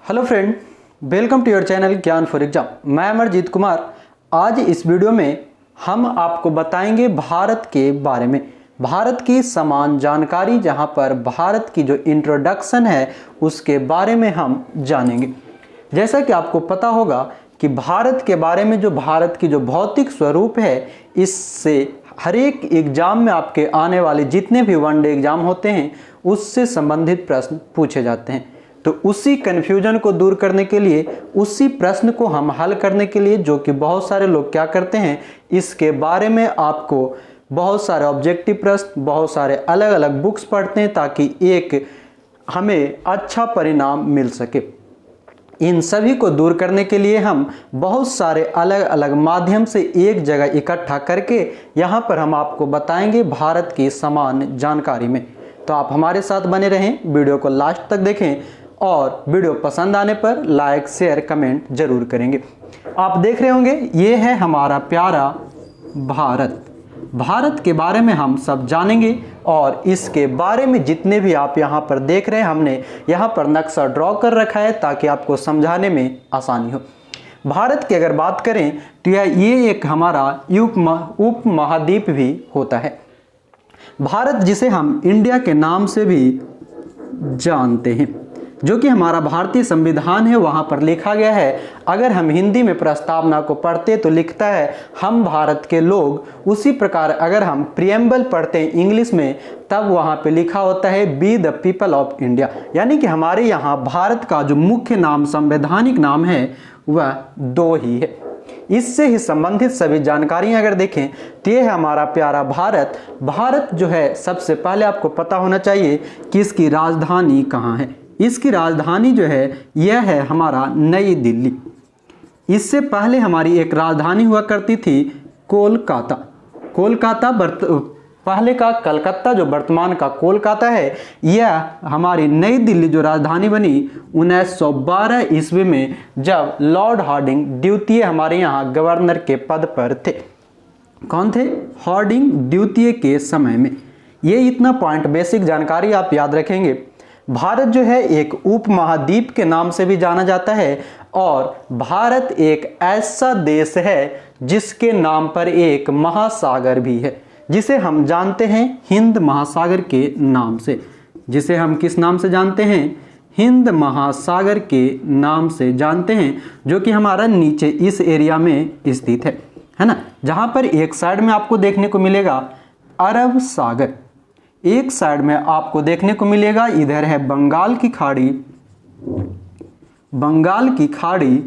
Hello friend, welcome to your channel Gyan for exam. मैं अमरजीत कुमार। आज इस वीडियो में हम आपको बताएंगे भारत के बारे में, भारत की समान जानकारी, जहां पर भारत की जो इंट्रोडक्शन है उसके बारे में हम जानेंगे। जैसा कि आपको पता होगा कि भारत के बारे में, जो भारत की जो भौतिक स्वरूप है, इससे हर एक एग्जाम में आपके आने वाले जितने भी वनडे एग्जाम होते हैं उससे संबंधित प्रश्न पूछे जाते हैं। तो उसी कन्फ्यूजन को दूर करने के लिए, उसी प्रश्न को हम हल करने के लिए, जो कि बहुत सारे लोग क्या करते हैं, इसके बारे में आपको बहुत सारे ऑब्जेक्टिव प्रश्न, बहुत सारे अलग अलग बुक्स पढ़ते हैं ताकि एक हमें अच्छा परिणाम मिल सके। इन सभी को दूर करने के लिए हम बहुत सारे अलग अलग माध्यम से एक जगह इकट्ठा करके यहाँ पर हम आपको बताएंगे भारत की समान जानकारी में। तो आप हमारे साथ बने रहें, वीडियो को लास्ट तक देखें और वीडियो पसंद आने पर लाइक शेयर कमेंट जरूर करेंगे। आप देख रहे होंगे, ये है हमारा प्यारा भारत। भारत के बारे में हम सब जानेंगे और इसके बारे में जितने भी आप यहाँ पर देख रहे हैं, हमने यहाँ पर नक्शा ड्रॉ कर रखा है ताकि आपको समझाने में आसानी हो। भारत की अगर बात करें तो ये एक हमारा उप महाद्वीप भी होता है। भारत, जिसे हम इंडिया के नाम से भी जानते हैं, जो कि हमारा भारतीय संविधान है, वहां पर लिखा गया है। अगर हम हिंदी में प्रस्तावना को पढ़ते तो लिखता है हम भारत के लोग। उसी प्रकार अगर हम प्रियम्बल पढ़ते हैं इंग्लिश में, तब वहां पे लिखा होता है be the people of India. यानी कि हमारे यहाँ भारत का जो मुख्य नाम, संवैधानिक नाम है, वह दो ही है। इससे ही संबंधित सभी जानकारियां अगर देखें तो यह है हमारा प्यारा भारत। भारत जो है, सबसे पहले आपको पता होना चाहिए कि इसकी राजधानी कहाँ है। इसकी राजधानी जो है यह है हमारा नई दिल्ली। इससे पहले हमारी एक राजधानी हुआ करती थी कोलकाता। कोलकाता पहले का कलकत्ता, जो वर्तमान का कोलकाता है, यह हमारी नई दिल्ली जो राजधानी बनी 1912 ईस्वी में, जब लॉर्ड हार्डिंग द्वितीय हमारे यहाँ गवर्नर के पद पर थे। कौन थे? हार्डिंग द्वितीय के समय में। ये इतना पॉइंट, बेसिक जानकारी आप याद रखेंगे। भारत जो है एक उप महाद्वीप के नाम से भी जाना जाता है और भारत एक ऐसा देश है जिसके नाम पर एक महासागर भी है, जिसे हम जानते हैं हिंद महासागर के नाम से। जिसे हम किस नाम से जानते हैं? हिंद महासागर के नाम से जानते हैं, जो कि हमारा नीचे इस एरिया में स्थित है ना। जहां पर एक साइड में आपको देखने को मिलेगा अरब सागर, एक साइड में आपको देखने को मिलेगा इधर है बंगाल की खाड़ी,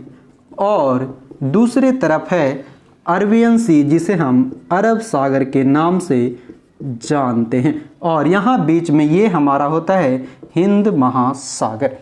और दूसरे तरफ है अरबियन सी, जिसे हम अरब सागर के नाम से जानते हैं। और यहाँ बीच में ये हमारा होता है हिंद महासागर।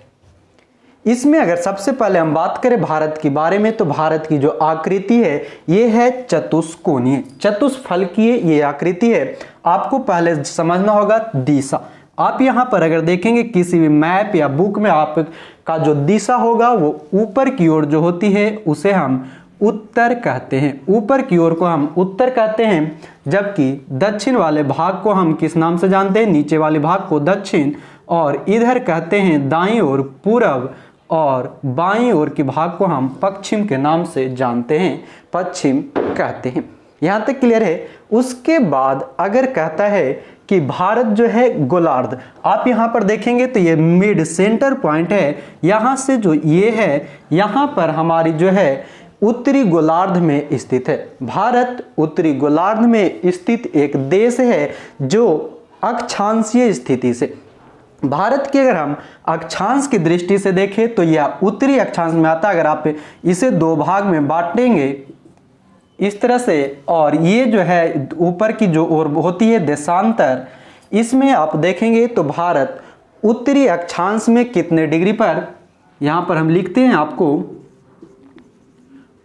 इसमें अगर सबसे पहले हम बात करें भारत के बारे में, तो भारत की जो आकृति है ये है चतुष्कोणीय, चतुष्फलकीय ये आकृति है। आपको पहले समझना होगा दिशा। आप यहाँ पर अगर देखेंगे किसी भी मैप या बुक में, आपका जो दिशा होगा वो ऊपर की ओर जो होती है उसे हम उत्तर कहते हैं। ऊपर की ओर को हम उत्तर कहते हैं, जबकि दक्षिण वाले भाग को हम किस नाम से जानते हैं? नीचे वाले भाग को दक्षिण, और इधर कहते हैं दाईं ओर पूरब, और बाईं ओर के भाग को हम पश्चिम के नाम से जानते हैं, पश्चिम कहते हैं। यहाँ तक क्लियर है। उसके बाद अगर कहता है कि भारत जो है गोलार्ध, आप यहाँ पर देखेंगे तो ये मिड सेंटर पॉइंट है। यहाँ से जो ये है, यहाँ पर हमारी जो है उत्तरी गोलार्ध में स्थित है। भारत उत्तरी गोलार्ध में स्थित एक देश है जो अक्षांशीय स्थिति से, भारत की अगर हम अक्षांश की दृष्टि से देखें तो यह उत्तरी अक्षांश में आता है। अगर आप इसे दो भाग में बांटेंगे इस तरह से, और ये जो है ऊपर की जो ओर होती है देशांतर, इसमें आप देखेंगे तो भारत उत्तरी अक्षांश में कितने डिग्री पर, यहाँ पर हम लिखते हैं आपको,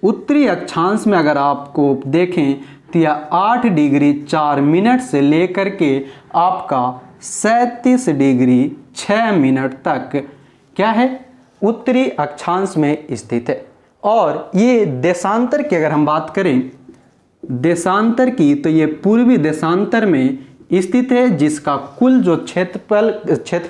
उत्तरी अक्षांश में अगर आपको देखें तो यह 8 डिग्री 4 मिनट से लेकर के आपका 37 डिग्री 6 मिनट तक क्या है, उत्तरी अक्षांश में स्थित है। और ये देशांतर की अगर हम बात करें, देशांतर की, तो ये पूर्वी देशांतर में स्थित है, जिसका कुल जो क्षेत्रफल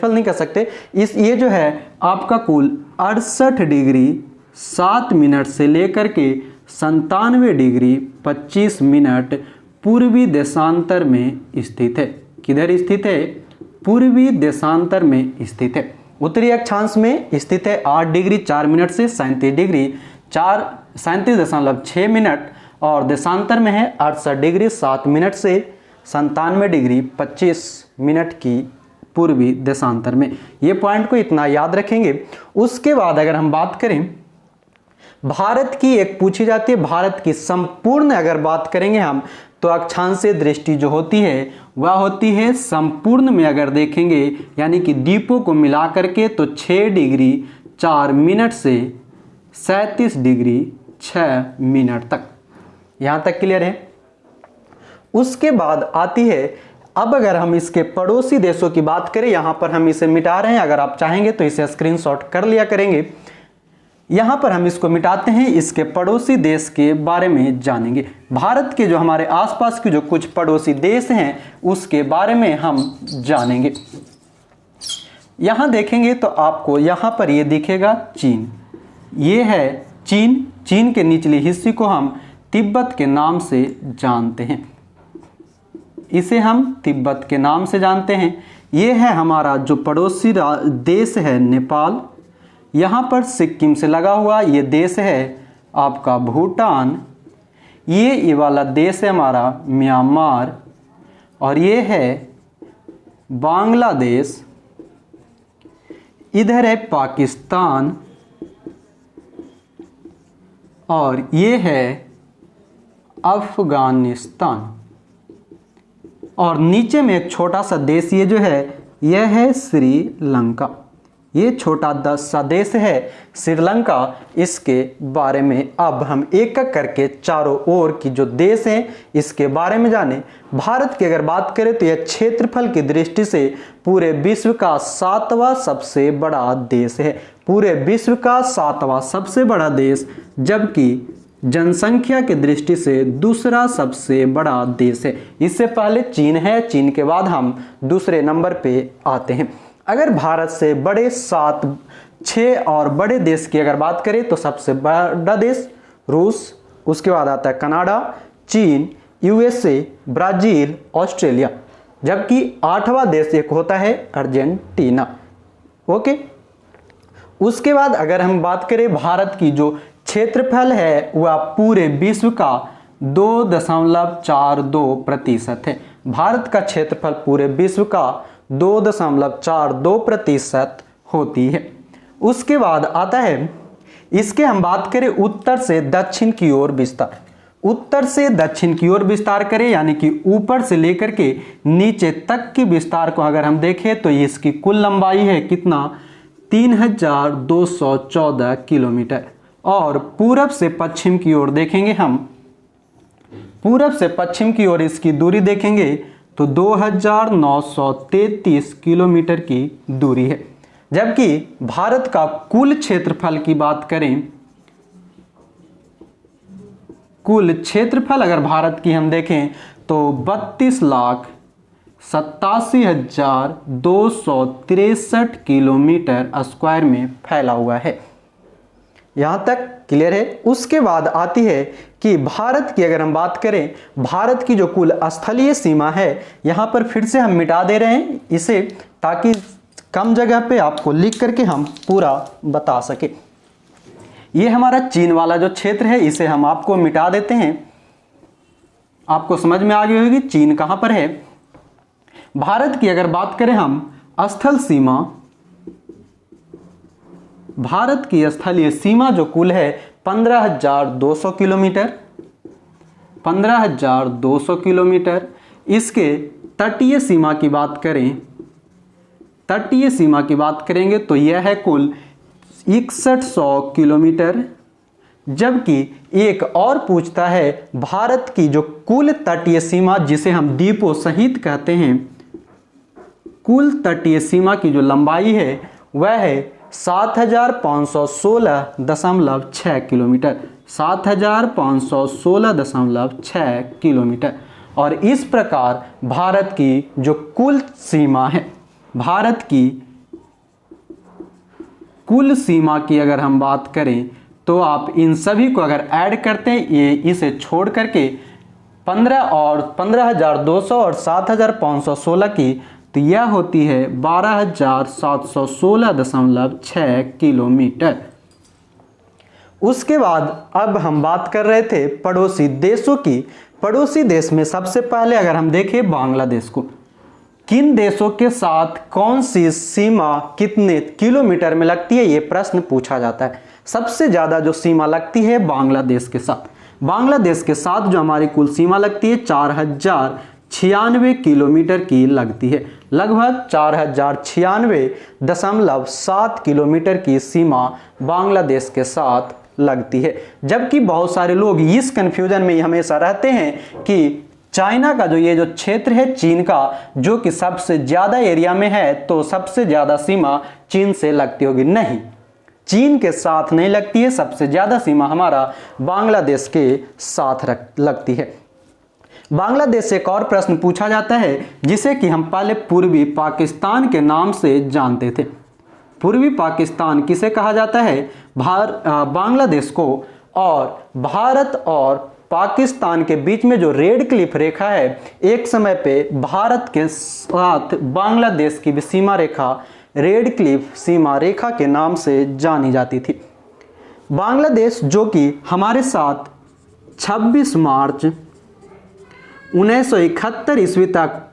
नहीं कह सकते, ये जो है आपका कुल 68 डिग्री 7 मिनट से लेकर के 97 डिग्री 25 मिनट पूर्वी देशांतर में स्थित है। किधर स्थित है? पूर्वी देशांतर में स्थित है। उत्तरी अक्षांश में स्थित है 8 डिग्री 4 मिनट से 37 डिग्री 37.6 मिनट, और देशांतर में है 68 डिग्री 7 मिनट से 97 डिग्री 25 मिनट की पूर्वी देशांतर में। ये पॉइंट को इतना याद रखेंगे। उसके बाद अगर हम बात करें भारत की, एक पूछी जाती है भारत की संपूर्ण, अगर बात करेंगे हम तो अक्षांशीय दृष्टि जो होती है वह होती है संपूर्ण में अगर देखेंगे, यानी कि द्वीपों को मिला करके, तो 6 डिग्री 4 मिनट से 37 डिग्री 6 मिनट तक। यहाँ तक क्लियर है। उसके बाद आती है, अब अगर हम इसके पड़ोसी देशों की बात करें, यहाँ पर हम इसे मिटा रहे हैं, अगर आप चाहेंगे तो इसे स्क्रीनशॉट कर लिया करेंगे। यहाँ पर हम इसको मिटाते हैं, इसके पड़ोसी देश के बारे में जानेंगे। भारत के जो हमारे आसपास के जो कुछ पड़ोसी देश हैं उसके बारे में हम जानेंगे। यहाँ देखेंगे तो आपको यहाँ पर ये दिखेगा चीन, ये है चीन। चीन के निचले हिस्से को हम तिब्बत के नाम से जानते हैं, इसे हम तिब्बत के नाम से जानते हैं। ये है हमारा जो पड़ोसी देश है नेपाल। यहाँ पर सिक्किम से लगा हुआ ये देश है आपका भूटान। ये वाला देश है हमारा म्यांमार, और ये है बांग्लादेश। इधर है पाकिस्तान, और ये है अफगानिस्तान। और नीचे में एक छोटा सा देश ये जो है यह है श्रीलंका। ये छोटा सा देश है श्रीलंका। इसके बारे में अब हम एक एक करके चारों ओर की जो देश हैं इसके बारे में जाने। भारत की अगर बात करें तो यह क्षेत्रफल की दृष्टि से पूरे विश्व का 7वां सबसे बड़ा देश है। पूरे विश्व का 7वां सबसे बड़ा देश, जबकि जनसंख्या की दृष्टि से दूसरा सबसे बड़ा देश है। इससे पहले चीन है, चीन के बाद हम दूसरे नंबर पे आते हैं। अगर भारत से बड़े 6 और बड़े देश की अगर बात करें तो सबसे बड़ा देश रूस, उसके बाद आता है कनाडा, चीन, यूएसए, ब्राजील, ऑस्ट्रेलिया, जबकि 8वां देश एक होता है अर्जेंटीना। ओके। उसके बाद अगर हम बात करें भारत की जो क्षेत्रफल है वह पूरे विश्व का 2.42% है। भारत का क्षेत्रफल पूरे विश्व का 2.42% होती है। उसके बाद आता है, इसके हम बात करें उत्तर से दक्षिण की ओर विस्तार। उत्तर से दक्षिण की ओर विस्तार करें, यानी कि ऊपर से लेकर के नीचे तक के विस्तार को अगर हम देखें तो इसकी कुल लंबाई है कितना? 3214 किलोमीटर। और पूरब से पश्चिम की ओर देखेंगे हम, पूरब से पश्चिम की ओर इसकी दूरी देखेंगे तो 2933 किलोमीटर की दूरी है। जबकि भारत का कुल क्षेत्रफल की बात करें, कुल क्षेत्रफल अगर भारत की हम देखें तो 32,87,263 किलोमीटर स्क्वायर में फैला हुआ है। यहाँ तक क्लियर है। उसके बाद आती है कि भारत की अगर हम बात करें, भारत की जो कुल स्थलीय सीमा है, यहाँ पर फिर से हम मिटा दे रहे हैं इसे, ताकि कम जगह पे आपको लिख करके हम पूरा बता सके। ये हमारा चीन वाला जो क्षेत्र है इसे हम आपको मिटा देते हैं। आपको समझ में आ गई होगी चीन कहाँ पर है। भारत की अगर बात करें हम स्थल सीमा, भारत की स्थलीय सीमा जो कुल है 15,200 किलोमीटर, 15,200 किलोमीटर। इसके तटीय सीमा की बात करें, तटीय सीमा की बात करेंगे तो यह है कुल 6100 किलोमीटर। जबकि एक और पूछता है भारत की जो कुल तटीय सीमा, जिसे हम द्वीपों सहित कहते हैं, कुल तटीय सीमा की जो लंबाई है वह है 7,516.6 किलोमीटर, 7,516.6 किलोमीटर। और इस प्रकार भारत की जो कुल सीमा है, भारत की कुल सीमा की अगर हम बात करें तो आप इन सभी को अगर ऐड करते हैं, ये इसे छोड़ करके 15 और 15,200 और 7,516 की, तो यह होती है 12,716.6 किलोमीटर। उसके बाद अब हम बात कर रहे थे पड़ोसी देशों की। पड़ोसी देश में सबसे पहले अगर हम देखें बांग्लादेश को, किन देशों के साथ कौन सी सीमा कितने किलोमीटर में लगती है, ये प्रश्न पूछा जाता है। सबसे ज़्यादा जो सीमा लगती है बांग्लादेश के साथ, बांग्लादेश के साथ जो हमारी कुल सीमा लगती है 4,096 किलोमीटर की लगती है। लगभग 4,096.7 किलोमीटर की सीमा बांग्लादेश के साथ लगती है। जबकि बहुत सारे लोग इस कंफ्यूजन में हमेशा रहते हैं कि चाइना का जो ये जो क्षेत्र है चीन का, जो कि सबसे ज़्यादा एरिया में है, तो सबसे ज़्यादा सीमा चीन से लगती होगी। नहीं, चीन के साथ नहीं लगती है, सबसे ज़्यादा सीमा हमारा बांग्लादेश के साथ लगती है। बांग्लादेश से एक और प्रश्न पूछा जाता है जिसे कि हम पहले पूर्वी पाकिस्तान के नाम से जानते थे। पूर्वी पाकिस्तान किसे कहा जाता है? बांग्लादेश को। और भारत और पाकिस्तान के बीच में जो रेड क्लिफ रेखा है, एक समय पे भारत के साथ बांग्लादेश की भी सीमा रेखा रेड क्लिफ सीमा रेखा के नाम से जानी जाती थी। बांग्लादेश जो कि हमारे साथ 26 मार्च 1971 ईस्वी तक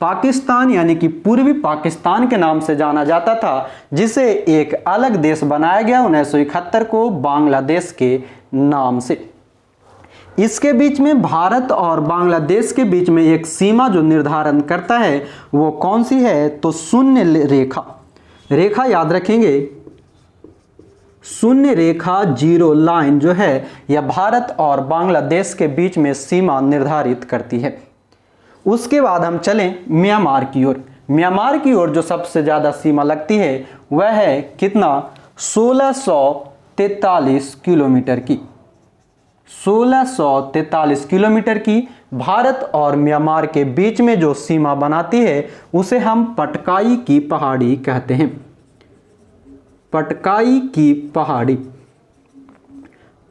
पाकिस्तान यानी कि पूर्वी पाकिस्तान के नाम से जाना जाता था, जिसे एक अलग देश बनाया गया 1971 को बांग्लादेश के नाम से। इसके बीच में भारत और बांग्लादेश के बीच में एक सीमा जो निर्धारण करता है वो कौन सी है? तो शून्य रेखा। रेखा याद रखेंगे, शून्य रेखा, जीरो लाइन जो है यह भारत और बांग्लादेश के बीच में सीमा निर्धारित करती है। उसके बाद हम चलें म्यांमार की ओर। म्यांमार की ओर जो सबसे ज़्यादा सीमा लगती है वह है कितना? 1643 किलोमीटर की। 1643 किलोमीटर की भारत और म्यांमार के बीच में जो सीमा बनाती है उसे हम पटकाई की पहाड़ी कहते हैं। पटकाई की पहाड़ी।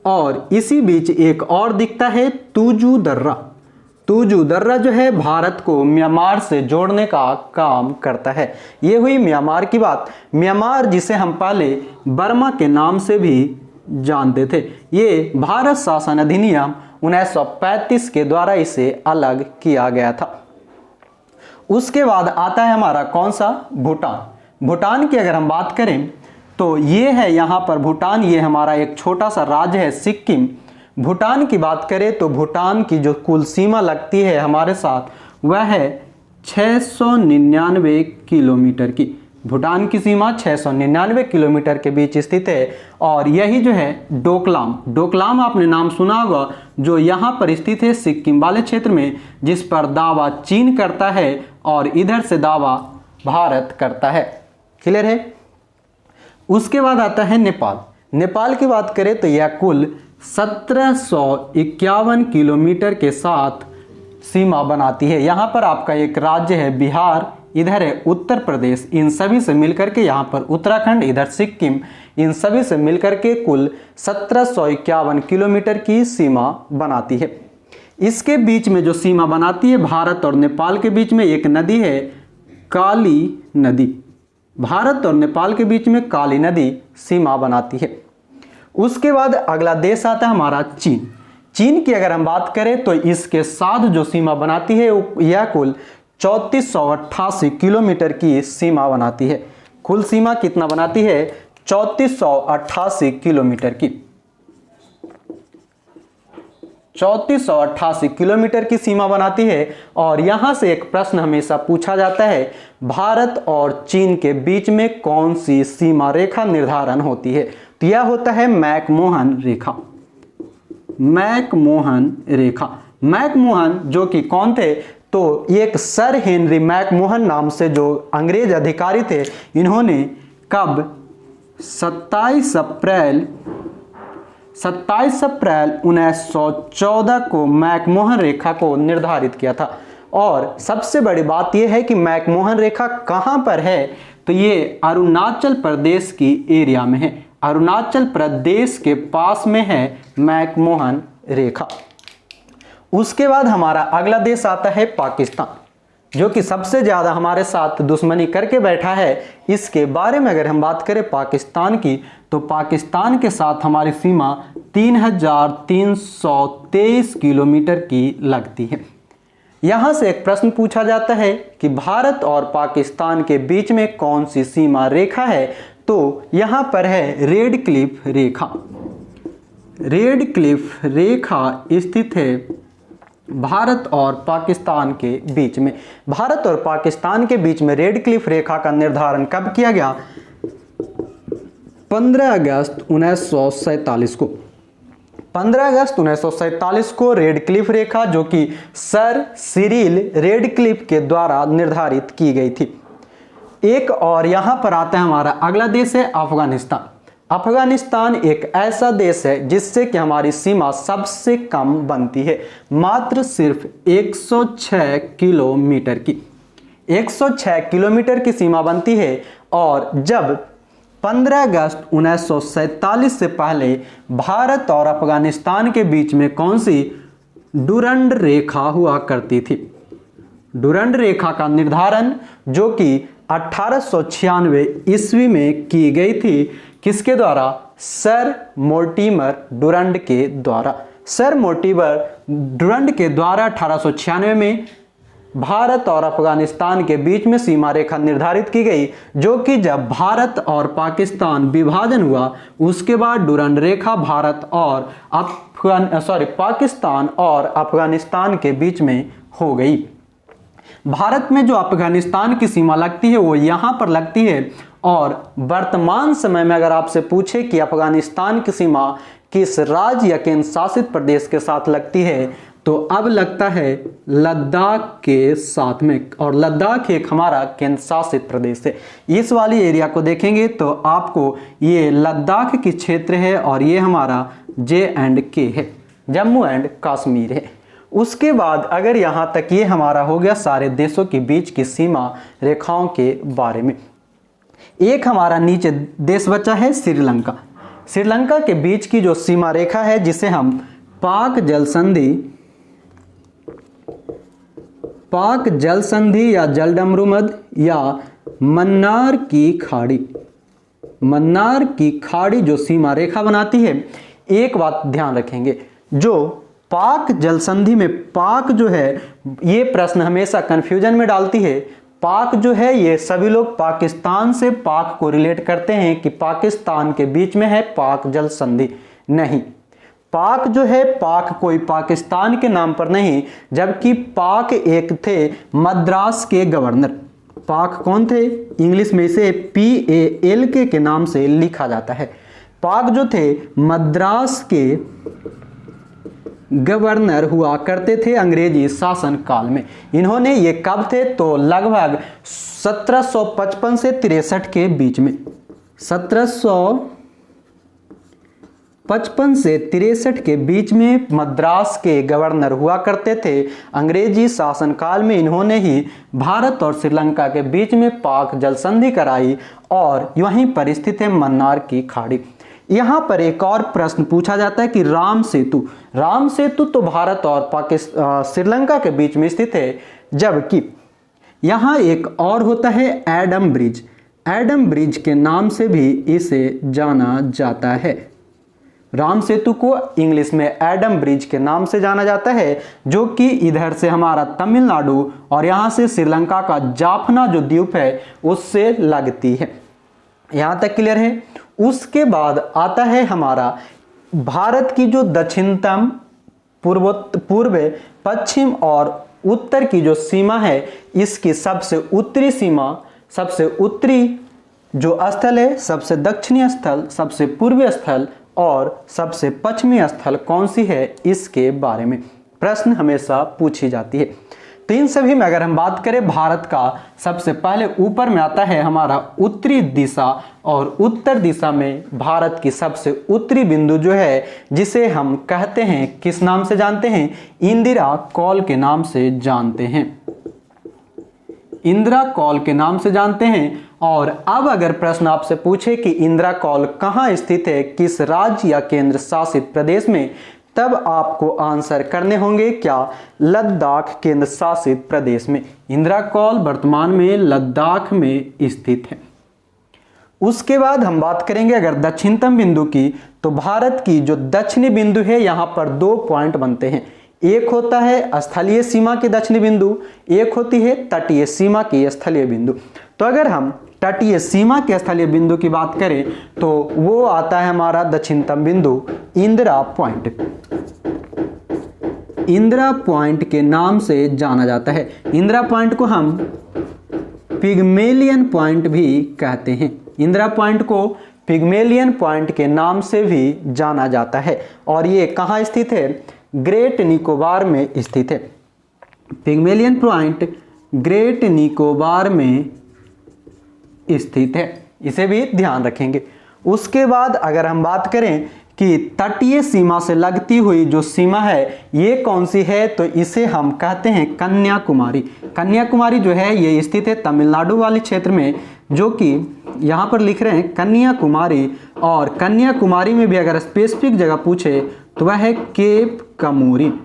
और इसी बीच एक और दिखता है तुजू दर्रा। तुजू दर्रा जो है भारत को म्यांमार से जोड़ने का काम करता है। ये हुई म्यांमार की बात। म्यांमार जिसे हम पहले बर्मा के नाम से भी जानते थे, ये भारत शासन अधिनियम 1935 के द्वारा इसे अलग किया गया था। उसके बाद आता है हमारा कौन सा? भूटान। भूटान की अगर हम बात करें तो ये है यहाँ पर भूटान, ये हमारा एक छोटा सा राज्य है सिक्किम। भूटान की बात करें तो भूटान की जो कुल सीमा लगती है हमारे साथ वह है 699 किलोमीटर की। भूटान की सीमा 699 किलोमीटर के बीच स्थित है। और यही जो है डोकलाम, डोकलाम आपने नाम सुना होगा, जो यहाँ पर स्थित है सिक्किम वाले क्षेत्र में, जिस पर दावा चीन करता है और इधर से दावा भारत करता है। क्लियर है? उसके बाद आता है नेपाल। नेपाल की बात करें तो यह कुल 1751 किलोमीटर के साथ सीमा बनाती है। यहाँ पर आपका एक राज्य है बिहार, इधर है उत्तर प्रदेश, इन सभी से मिलकर के यहाँ पर उत्तराखंड, इधर सिक्किम, इन सभी से मिलकर के कुल 1751 किलोमीटर की सीमा बनाती है। इसके बीच में जो सीमा बनाती है भारत और नेपाल के बीच में एक नदी है काली नदी। भारत और नेपाल के बीच में काली नदी सीमा बनाती है। उसके बाद अगला देश आता है हमारा चीन। चीन की अगर हम बात करें तो इसके साथ जो सीमा बनाती है यह कुल 3488 किलोमीटर की सीमा बनाती है। कुल सीमा कितना बनाती है? 3488 किलोमीटर की। 3488 किलोमीटर की सीमा बनाती है। और यहां से एक प्रश्न हमेशा पूछा जाता है, भारत और चीन के बीच में कौन सी सीमा रेखा निर्धारण होती है? तो यह होता है मैकमोहन रेखा। मैकमोहन रेखा। मैकमोहन जो कि कौन थे? तो एक सर हेनरी मैकमोहन नाम से जो अंग्रेज अधिकारी थे, इन्होंने कब? 27 अप्रैल 27 अप्रैल 1914 को मैकमोहन रेखा को निर्धारित किया था। और सबसे बड़ी बात यह है कि मैकमोहन रेखा कहां पर है, तो ये अरुणाचल प्रदेश की एरिया में है। अरुणाचल प्रदेश के पास में है मैकमोहन रेखा। उसके बाद हमारा अगला देश आता है पाकिस्तान, जो कि सबसे ज्यादा हमारे साथ दुश्मनी करके बैठा है। इसके बारे में अगर हम बात करें पाकिस्तान की, तो पाकिस्तान के साथ हमारी सीमा 3323 किलोमीटर की लगती है। यहां से एक प्रश्न पूछा जाता है कि भारत और पाकिस्तान के बीच में कौन सी सीमा रेखा है, तो यहां पर है रेड क्लिफ रेखा। रेड क्लिफ रेखा स्थित है भारत और पाकिस्तान के बीच में। भारत और पाकिस्तान के बीच में रेड क्लिफ रेखा का निर्धारण कब किया गया? 15 अगस्त 1947 को। 15 अगस्त 1947 को रेड क्लिफ रेखा, जो कि सर सिरिल रेड क्लिफ के द्वारा निर्धारित की गई थी। एक और यहां पर आता है हमारा अगला देश है अफगानिस्तान। अफगानिस्तान एक ऐसा देश है जिससे कि हमारी सीमा सबसे कम बनती है, मात्र सिर्फ 106 किलोमीटर की। 106 किलोमीटर की सीमा बनती है। और जब 15 अगस्त 1947 से पहले भारत और अफगानिस्तान के बीच में कौन सी डुरंड रेखा हुआ करती थी? डुरंड रेखा का निर्धारण जो कि 1896 ईस्वी में की गई थी, किसके द्वारा? सर मोर्टिमर डुरंड के द्वारा। सर मोर्टिमर डुरंड के द्वारा 1896 में भारत और अफगानिस्तान के बीच में सीमा रेखा निर्धारित की गई, जो कि जब भारत और पाकिस्तान विभाजन हुआ उसके बाद डुरंड रेखा भारत और पाकिस्तान और अफगानिस्तान के बीच में हो गई। भारत में जो अफगानिस्तान की सीमा लगती है वो यहां पर लगती है। और वर्तमान समय में अगर आपसे पूछे कि अफगानिस्तान की सीमा किस राज्य या केंद्र शासित प्रदेश के साथ लगती है, तो अब लगता है लद्दाख के साथ में। और लद्दाख एक हमारा केंद्र शासित प्रदेश है। इस वाली एरिया को देखेंगे तो आपको ये लद्दाख की क्षेत्र है और ये हमारा J&K है, जम्मू एंड कश्मीर है। उसके बाद अगर यहाँ तक ये हमारा हो गया सारे देशों के बीच की सीमा रेखाओं के बारे में। एक हमारा नीचे देश बचा है श्रीलंका। श्रीलंका के बीच की जो सीमा रेखा है जिसे हम पाक जल संधि या जलडमरूमध या मन्नार की खाड़ी जो सीमा रेखा बनाती है, एक बात ध्यान रखेंगे, जो पाक जल संधि में पाक जो है, ये प्रश्न हमेशा कंफ्यूजन में डालती है। पाक जो है ये सभी लोग पाकिस्तान से पाक को रिलेट करते हैं कि पाकिस्तान के बीच में है पाक जल संधि। नहीं, पाक जो है पाक कोई पाकिस्तान के नाम पर नहीं, जबकि पाक एक थे मद्रास के गवर्नर। पाक कौन थे? इंग्लिश में इसे PALK के नाम से लिखा जाता है। पाक जो थे मद्रास के गवर्नर हुआ करते थे अंग्रेजी शासन काल में। इन्होंने ये कब थे? तो लगभग 1755 से 63 के बीच में। 1755 से 63 के बीच में मद्रास के गवर्नर हुआ करते थे अंग्रेजी शासन काल में। इन्होंने ही भारत और श्रीलंका के बीच में पाक जल संधि कराई और वहीं पर स्थित है मन्नार की खाड़ी। यहां पर एक और प्रश्न पूछा जाता है कि राम सेतु तो भारत और श्रीलंका के बीच में स्थित है, जबकि यहां एक और होता है एडम ब्रिज के नाम से भी इसे जाना जाता है। राम सेतु को इंग्लिश में एडम ब्रिज के नाम से जाना जाता है, जो कि इधर से हमारा तमिलनाडु और यहां से श्रीलंका का जाफना जो द्वीप है उससे लगती है। यहां तक क्लियर है? उसके बाद आता है हमारा भारत की जो दक्षिणतम, पूर्व, पश्चिम और उत्तर की जो सीमा है, इसकी सबसे उत्तरी सीमा, सबसे उत्तरी जो स्थल है, सबसे दक्षिणी स्थल, सबसे पूर्वी स्थल और सबसे पश्चिमी स्थल कौन सी है, इसके बारे में प्रश्न हमेशा पूछी जाती है। तो इन सभी में अगर हम बात करें, भारत का सबसे पहले ऊपर में आता है हमारा उत्तरी दिशा, और उत्तर दिशा में भारत की सबसे उत्तरी बिंदु जो है, जिसे हम कहते हैं, किस नाम से जानते हैं, इंदिरा कॉल के नाम से जानते हैं, इंदिरा कॉल के नाम से जानते हैं। और अब अगर प्रश्न आपसे पूछे कि इंदिरा कॉल कहाँ स्थित है, किस राज्य या केंद्र शासित प्रदेश में, तब आपको आंसर करने होंगे क्या, लद्दाख केंद्र शासित प्रदेश में। इंदिरा कॉल वर्तमान में लद्दाख में स्थित है। उसके बाद हम बात करेंगे अगर दक्षिणतम बिंदु की, तो भारत की जो दक्षिणी बिंदु है, यहां पर 2 पॉइंट बनते हैं। एक होता है स्थलीय सीमा की दक्षिणी बिंदु, एक होती है तटीय सीमा की स्थलीय बिंदु। तो अगर हम तटीय सीमा के स्थलीय बिंदु की बात करें तो वो आता है हमारा दक्षिणतम बिंदु इंदिरा पॉइंट। इंदिरा पॉइंट के नाम से जाना जाता है। इंदिरा पॉइंट को हम पिग्मेलियन पॉइंट भी कहते हैं। इंदिरा पॉइंट को पिग्मेलियन पॉइंट के नाम से भी जाना जाता है। और ये कहाँ स्थित है, ग्रेट निकोबार में स्थित है। पिग्मेलियन पॉइंट ग्रेट निकोबार में स्थित है, इसे भी ध्यान रखेंगे। उसके बाद अगर हम बात करें कि तटीय सीमा से लगती हुई जो सीमा है ये कौन सी है, तो इसे हम कहते हैं कन्याकुमारी। कन्याकुमारी जो है ये स्थित है तमिलनाडु वाले क्षेत्र में, जो कि यहाँ पर लिख रहे हैं कन्याकुमारी। और कन्याकुमारी में भी अगर स्पेसिफिक जगह पूछे तो वह है केप कमोरिन।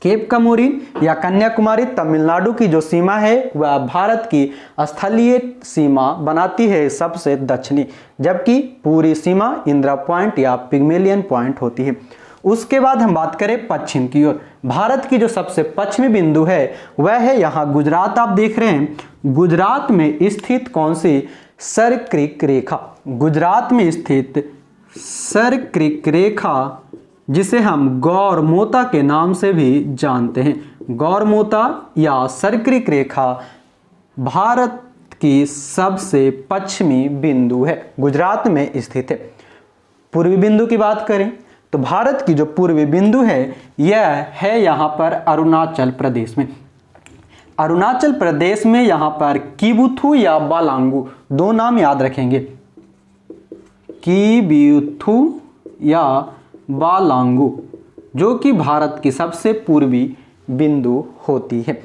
केप कमोरिन या कन्याकुमारी तमिलनाडु की जो सीमा है वह भारत की स्थलीय सीमा बनाती है सबसे दक्षिणी, जबकि पूरी सीमा इंदिरा पॉइंट या पिग्मेलियन पॉइंट होती है। उसके बाद हम बात करें पश्चिम की ओर, भारत की जो सबसे पश्चिमी बिंदु है वह है यहाँ गुजरात। आप देख रहे हैं गुजरात में स्थित कौन सी, सरक्रिक रेखा। गुजरात में स्थित सरक्रिक रेखा, जिसे हम गौरमोता के नाम से भी जानते हैं। गौरमोता या सरक्रिक रेखा भारत की सबसे पश्चिमी बिंदु है, गुजरात में स्थित है। पूर्वी बिंदु की बात करें तो भारत की जो पूर्वी बिंदु है यह है यहाँ पर अरुणाचल प्रदेश में। अरुणाचल प्रदेश में यहाँ पर किबुथु या बालांगू, दो नाम याद रखेंगे, किबुथु या बालांगू, जो कि भारत की सबसे पूर्वी बिंदु होती है।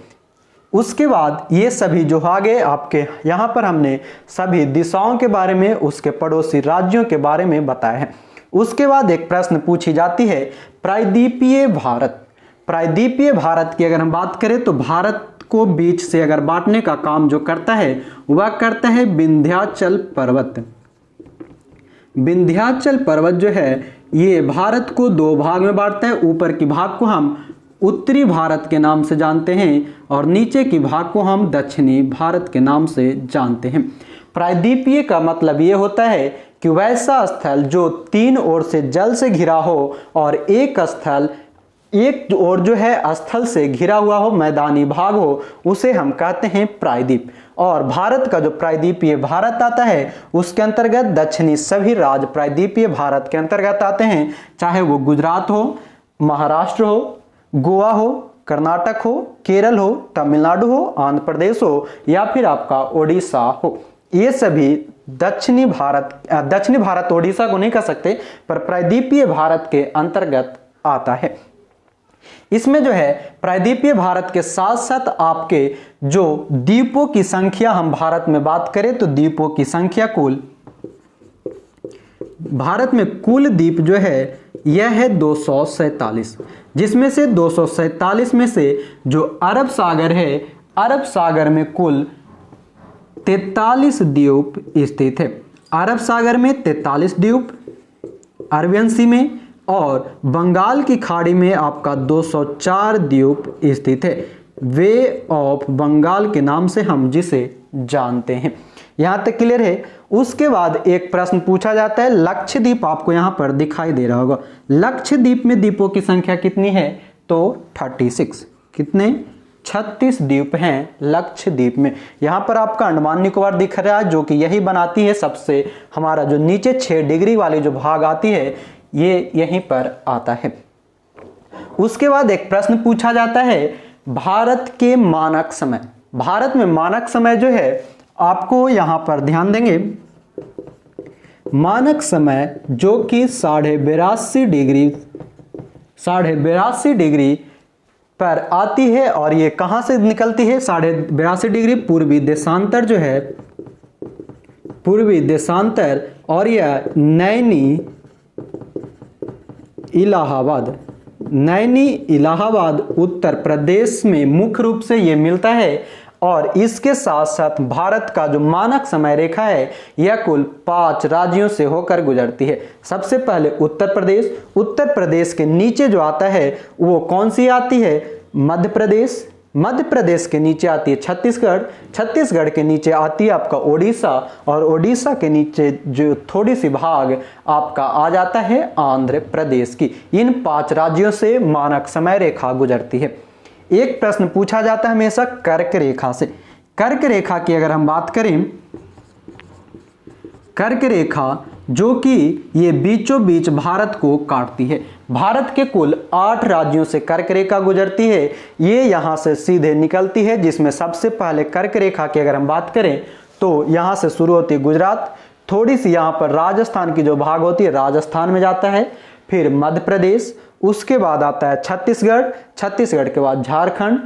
उसके बाद ये सभी जो आगे आपके यहाँ पर हमने सभी दिशाओं के बारे में, उसके पड़ोसी राज्यों के बारे में बताया है। उसके बाद एक प्रश्न पूछी जाती है प्रायद्वीपीय भारत। प्रायद्वीपीय भारत की अगर हम बात करें तो भारत को बीच से अगर बांटने का काम जो करता है वह करता है विंध्याचल पर्वत। विंध्याचल पर्वत जो है ये भारत को 2 भाग में बांटता है। ऊपर की भाग को हम उत्तरी भारत के नाम से जानते हैं और नीचे की भाग को हम दक्षिणी भारत के नाम से जानते हैं। प्रायद्वीपीय का मतलब ये होता है कि वैसा स्थल जो 3 ओर से जल से घिरा हो और एक ओर जो है स्थल से घिरा हुआ हो, मैदानी भाग हो, उसे हम कहते हैं प्रायद्वीप। और भारत का जो प्रायद्वीपीय भारत आता है उसके अंतर्गत दक्षिणी सभी राज्य प्रायद्वीपीय भारत के अंतर्गत आते हैं, चाहे वो गुजरात हो, महाराष्ट्र हो, गोवा हो, कर्नाटक हो, केरल हो, तमिलनाडु हो, आंध्र प्रदेश हो या फिर आपका ओडिशा हो। ये सभी दक्षिणी भारत ओडिशा को नहीं कह सकते, पर प्रायद्वीपीय भारत के अंतर्गत आता है। इसमें जो है प्रायद्वीपीय भारत के साथ साथ आपके जो द्वीपों की संख्या हम भारत में बात करें तो द्वीपों की संख्या कुल भारत में कुल द्वीप जो है यह है 247, जिसमें से 247 में से जो अरब सागर है, अरब सागर में कुल 43 द्वीप स्थित है। अरब सागर में 43 द्वीप, अरबियन सी में और बंगाल की खाड़ी में आपका 204 द्वीप स्थित है। वे ऑफ बंगाल के नाम से हम जिसे जानते हैं। यहां तक क्लियर है। उसके बाद एक प्रश्न पूछा जाता है लक्षद्वीप, आपको यहां पर दिखाई दे रहा होगा। लक्षद्वीप में द्वीपों की संख्या कितनी है, तो 36। कितने, 36 द्वीप हैं लक्षद्वीप में। यहां पर आपका अंडमान निकोबार दिख रहा है, जो कि यही बनाती है सबसे हमारा जो नीचे 6 डिग्री वाली जो भाग आती है ये यहीं पर आता है। उसके बाद एक प्रश्न पूछा जाता है भारत के मानक समय, भारत में मानक समय जो है आपको यहां पर ध्यान देंगे, मानक समय जो कि 82.5 डिग्री पर आती है और ये कहां से निकलती है, 82.5 डिग्री पूर्वी देशांतर जो है, पूर्वी देशांतर, और यह नैनी इलाहाबाद उत्तर प्रदेश में मुख्य रूप से ये मिलता है। और इसके साथ साथ भारत का जो मानक समय रेखा है यह कुल 5 राज्यों से होकर गुजरती है। सबसे पहले उत्तर प्रदेश, उत्तर प्रदेश के नीचे जो आता है वो कौन सी आती है, मध्य प्रदेश, मध्य प्रदेश के नीचे आती है छत्तीसगढ़, छत्तीसगढ़ के नीचे आती है आपका ओडिशा, और ओडिशा के नीचे जो थोड़ी सी भाग आपका आ जाता है आंध्र प्रदेश की। इन 5 राज्यों से मानक समय रेखा गुजरती है। एक प्रश्न पूछा जाता है हमेशा कर्क रेखा से। कर्क रेखा की अगर हम बात करें, कर्क रेखा जो कि ये बीचों बीच भारत को काटती है, भारत के कुल 8 राज्यों से कर्क रेखा गुजरती है। ये यहाँ से सीधे निकलती है, जिसमें सबसे पहले कर्क रेखा की अगर हम बात करें तो यहाँ से शुरू होती है गुजरात, थोड़ी सी यहाँ पर राजस्थान की जो भाग होती है राजस्थान में जाता है, फिर मध्य प्रदेश, उसके बाद आता है छत्तीसगढ़, छत्तीसगढ़ के बाद झारखंड,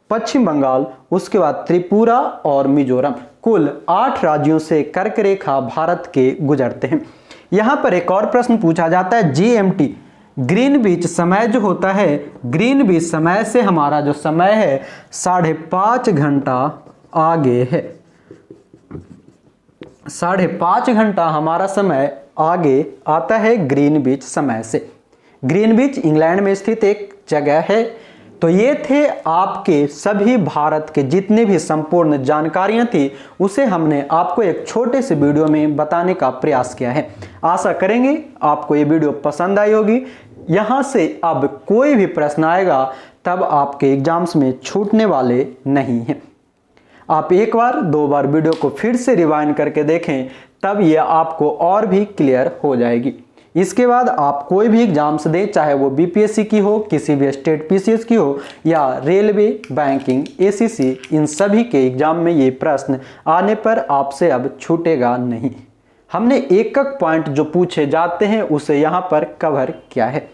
पश्चिम बंगाल, उसके बाद त्रिपुरा और मिजोरम। कुल 8 राज्यों से कर्क रेखा भारत के गुजरते हैं। यहां पर एक और प्रश्न पूछा जाता है GMT, ग्रीनविच समय जो होता है, ग्रीनविच समय से हमारा जो समय है 5.5 घंटा आगे है, 5.5 घंटा हमारा समय आगे आता है ग्रीनविच समय से। ग्रीनविच इंग्लैंड में स्थित एक जगह है। तो ये थे आपके सभी भारत के जितने भी संपूर्ण जानकारियां थी, उसे हमने आपको एक छोटे से वीडियो में बताने का प्रयास किया है। आशा करेंगे आपको ये वीडियो पसंद आई होगी। यहाँ से अब कोई भी प्रश्न आएगा तब आपके एग्जाम्स में छूटने वाले नहीं हैं। आप एक बार 2 बार वीडियो को फिर से रिवाइंड करके देखें, तब यह आपको और भी क्लियर हो जाएगी। इसके बाद आप कोई भी एग्जाम्स दें, चाहे वो BPSC की हो, किसी भी स्टेट PCS की हो, या रेलवे, बैंकिंग, ACC, इन सभी के एग्जाम में ये प्रश्न आने पर आपसे अब छूटेगा नहीं। हमने एक एक पॉइंट जो पूछे जाते हैं उसे यहाँ पर कवर किया है।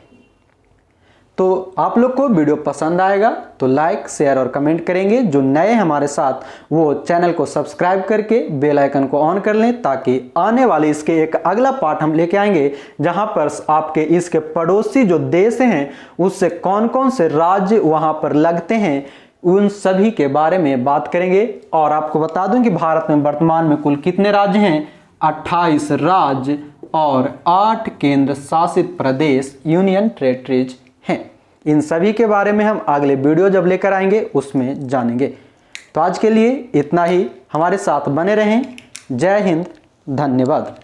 तो आप लोग को वीडियो पसंद आएगा तो लाइक, शेयर और कमेंट करेंगे। जो नए हमारे साथ वो चैनल को सब्सक्राइब करके बेल आइकन को ऑन कर लें, ताकि आने वाले इसके एक अगला पार्ट हम लेके आएंगे, जहां पर आपके इसके पड़ोसी जो देश हैं उससे कौन कौन से राज्य वहां पर लगते हैं, उन सभी के बारे में बात करेंगे। और आपको बता दूं कि भारत में वर्तमान में कुल कितने राज्य हैं, 28 राज्य और 8 केंद्र शासित प्रदेश, यूनियन टेरिटरीज हैं। इन सभी के बारे में हम अगले वीडियो जब लेकर आएंगे उसमें जानेंगे। तो आज के लिए इतना ही, हमारे साथ बने रहें। जय हिंद, धन्यवाद।